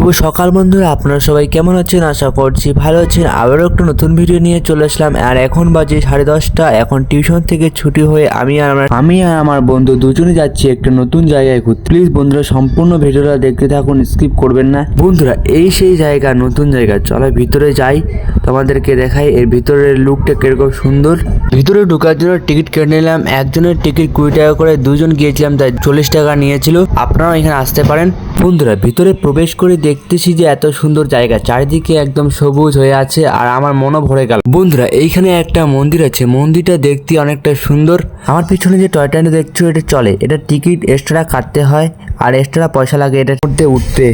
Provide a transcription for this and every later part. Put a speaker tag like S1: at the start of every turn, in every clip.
S1: শুভ সকাল বন্ধুরা, আপনারা সবাই কেমন আছেন? আশা করছি ভালো আছেন। আবারও একটা নতুন ভিডিও নিয়ে চলে আসলাম। আর এখন বাজে 10:30। এখন টিউশন থেকে ছুটি হয়ে আমি আর আমার বন্ধু দুজনে যাচ্ছি একটা নতুন জায়গায় ঘুরতে। প্লিজ বন্ধুরা সম্পূর্ণ ভিডিওটা দেখতে থাকুন, স্কিপ করবেন না। বন্ধুরা এই সেই জায়গা, নতুন জায়গা, চলো ভিতরে যাই, তোমাদেরকে দেখাই এর ভিতরের লুকটা কিরকম সুন্দর। ভিতরে ঢোকার জন্য টিকিট কেটে নিলাম। একজনের টিকিট 20 টাকা করে, দুজন গিয়েছিলাম তাই 40 টাকা নিয়েছিল। আপনারাও এখানে আসতে পারেন। বন্ধুরা ভিতরে প্রবেশ করে দেখতেছি যে এত সুন্দর জায়গা, চারিদিকে একদম সবুজ হয়ে আছে আর আমার মনও ভরে গেল। বন্ধুরা এইখানে একটা মন্দির আছে, মন্দিরটা দেখতে অনেকটা সুন্দর। আমার পিছনে যে টয় ট্রেনটা দেখছো এটা চলে, এটা টিকিট এক্সট্রা কাটতে হয় আর এক্সট্রা পয়সা লাগে এটার মধ্যে উঠতে।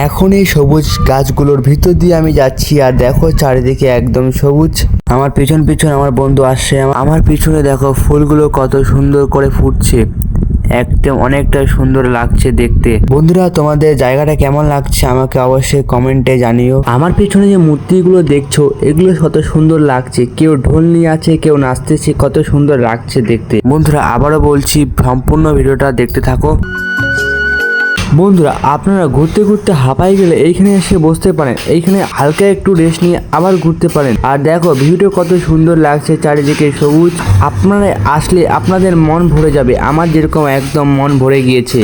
S1: এখন এই সবুজ গাছগুলোর ভিতর দিয়ে আমি যাচ্ছি আর দেখো চারিদিকে একদম সবুজ। আমার পিছন পিছন আমার বন্ধু আসছে। আমার পিছনে দেখো ফুলগুলো কত সুন্দর করে ফুটছে, একদম অনেকটা সুন্দর লাগছে দেখতে। বন্ধুরা তোমাদের জায়গাটা কেমন লাগছে আমাকে অবশ্যই কমেন্টে জানিও। আমার পিছনে যে মূর্তিগুলো দেখছো এগুলো কত সুন্দর লাগছে, কেউ ঢোল নিয়ে আছে, কেউ নাচতেছে, কত সুন্দর লাগছে দেখতে। বন্ধুরা আবারও বলছি সম্পূর্ণ ভিডিওটা দেখতে থাকো। বন্ধুরা আপনারা ঘুরতে ঘুরতে হাঁপাই গেলে এইখানে এসে বসতে পারেন, এইখানে হালকা একটু রেস্ট নিয়ে আবার ঘুরতে পারেন। আর দেখো ভিউটা কত সুন্দর লাগছে, চারিদিকে সবুজ। আপনারা আসলে আপনাদের মন ভরে যাবে, আমার যেরকম একদম মন ভরে গিয়েছে।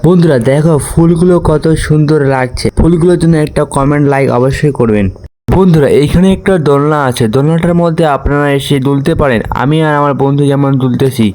S1: বন্ধুরা দেখো ফুলগুলো কত সুন্দর লাগছে, ফুলগুলোর জন্য একটা কমেন্ট লাইক অবশ্যই করবেন। বন্ধুরা এইখানে একটা দোলনা আছে, দোলনাটার মধ্যে আপনারা এসে দুলতে পারেন। আমি আর আমার বন্ধু যেমন দুলতেছি।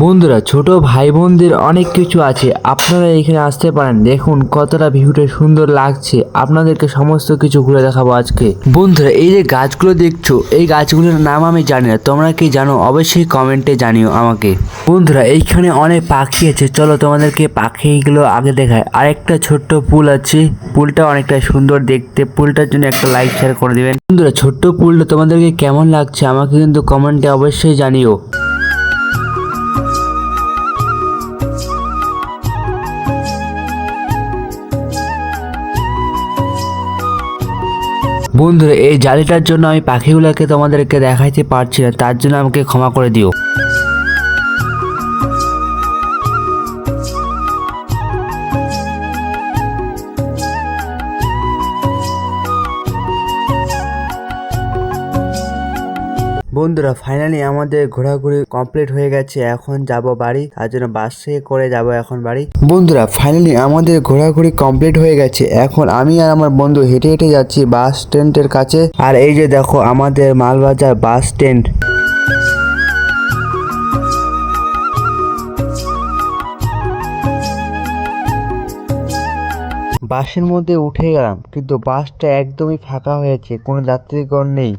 S1: বন্ধুরা ছোট ভাই বোনদের অনেক কিছু আছে, আপনারা এখানে আসতে পারেন। দেখুন কতটা ভিউটা সুন্দর লাগছে, আপনাদেরকে সমস্ত কিছু ঘুরে দেখাবো আজকে। বন্ধুরা এই যে গাছগুলো দেখছো, এই গাছগুলোর নাম আমি জানি না, তোমরা কি জানো অবশ্যই কমেন্টে জানিও আমাকে। বন্ধুরা এইখানে অনেক পাখি আছে, চলো তোমাদেরকে পাখিগুলো আগে দেখায়। আরেকটা ছোট্ট পুল আছে, পুলটা অনেকটা সুন্দর দেখতে, পুলটার জন্য একটা লাইক শেয়ার করে দিবেন। বন্ধুরা ছোট্ট পুলটা তোমাদেরকে কেমন লাগছে আমাকে কিন্তু কমেন্টে অবশ্যই জানিও। বন্ধুরা এই জালিটার জন্য আমি পাখিগুলোকে তোমাদেরকে দেখাইতে পারছি না, তার জন্য আমাকে ক্ষমা করে দিও। বন্ধুরা ফাইনালি আমাদের ঘোরাঘুরি কমপ্লিট হয়ে গেছে, এখন যাব বাড়ি, তার জন্য বাসে করে যাব এখন বাড়ি। বন্ধুরা ফাইনালি আমাদের ঘোরাঘুরি কমপ্লিট হয়ে গেছে, এখন আমি আর আমার বন্ধু হেঁটে হেঁটে যাচ্ছি বাস স্ট্যান্ডের কাছে। আর এই যে দেখো আমাদের মালবাজার বাস স্ট্যান্ড। বাসের মধ্যে উঠে গেলাম, কিন্তু বাসটা একদমই ফাঁকা হয়েছে, কোনো যাত্রীগণ নেই।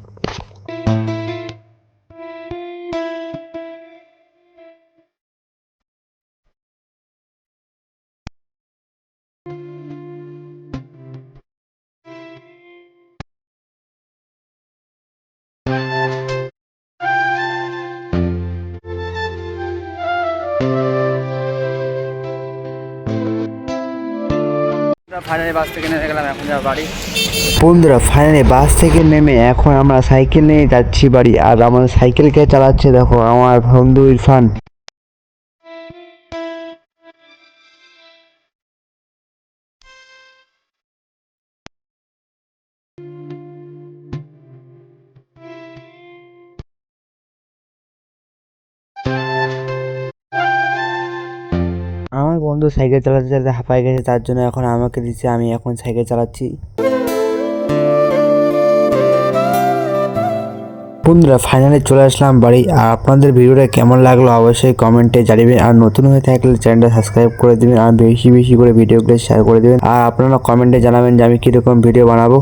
S1: ফাইনালি বাস থেকে নেমে গেলাম, এখন যাব বাড়ি। বন্ধুরা ফাইনালি বাস থেকে নেমে এখন আমরা সাইকেল নিয়ে যাচ্ছি বাড়ি। আর আমাদের সাইকেলকে চালাচ্ছে দেখো আমার বন্ধু ইরফান। আমার বন্ধু সাইকেল চালাতে চালাতে হাঁপায় গেছে, তার জন্য এখন আমাকে দিচ্ছে, আমি এখন সাইকেল চালাচ্ছি। বন্ধুরা ফাইনালি চলে আসলাম বাড়ি। আর আপনাদের ভিডিওটা কেমন লাগলো অবশ্যই কমেন্টে জানাবেন। আর নতুন হয়ে থাকলে চ্যানেলটা সাবস্ক্রাইব করে দিবেন আর বেশি বেশি করে ভিডিওগুলো শেয়ার করে দিবেন। আর আপনারা কমেন্টে জানাবেন যে আমি কিরকম ভিডিও বানাবো।